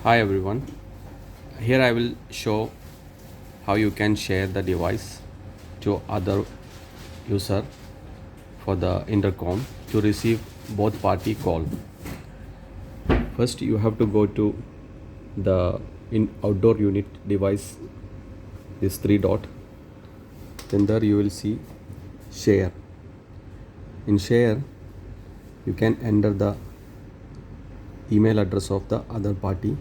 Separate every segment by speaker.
Speaker 1: Hi everyone, here I will show how you can share the device to other user for the intercom to receive both party call. First you have to go to the outdoor unit device, this three dot, then there you will see share. In share you can enter the email address of the other party,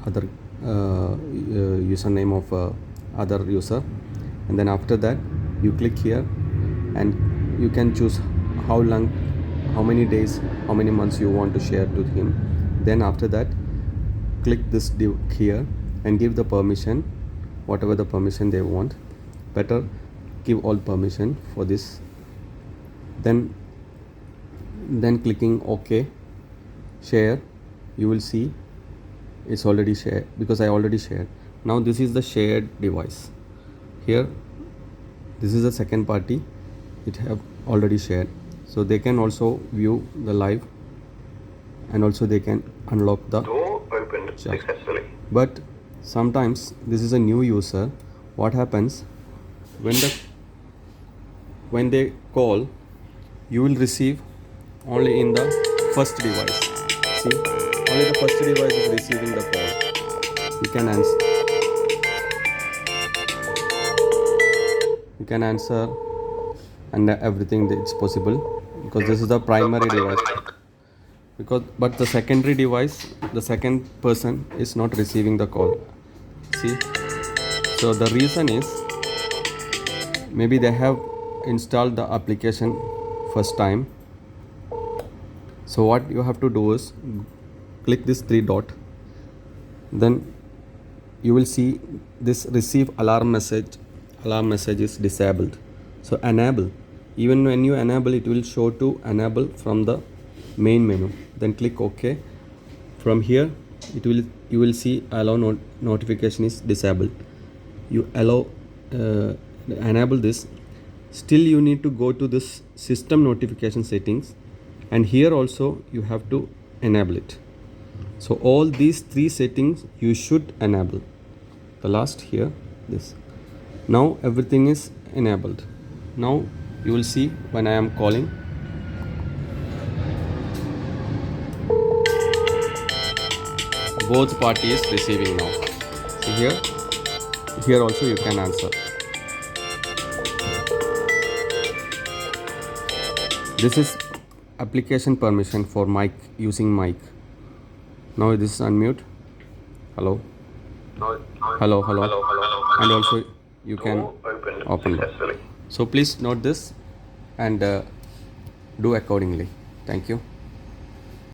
Speaker 1: other username of other user, and then after that you click here and you can choose how long, how many days, how many months you want to share to him. Then after that click this here and give the permission, whatever the permission they want. Better give all permission for this. Then clicking OK, share, you will see it's already shared because I already shared. Now this is the shared device. Here this is the second party, it have already shared, so they can also view the live and also they can unlock the
Speaker 2: door opened successfully.
Speaker 1: But sometimes this is a new user. What happens when they call, you will receive only in the first device. See, only the first device is receiving the call. You can answer and everything that's possible because this is the primary device. But the secondary device, the second person is not receiving the call. See, so the reason is maybe they have installed the application first time. So what you have to do is click this three dot, then you will see this receive alarm message is disabled. So enable, even when you enable, it will show to enable from the main menu. Then click OK. From here you will see allow notification is disabled. You allow enable this. Still you need to go to this system notification settings, and here also you have to enable it. So all these three settings you should enable. The last here, this. Now everything is enabled. Now you will see when I am calling, both parties receiving now. So here also you can answer. This is application permission for mic, using mic. Now this is unmute. Hello. And also you can open it. So please note this and do accordingly. Thank you.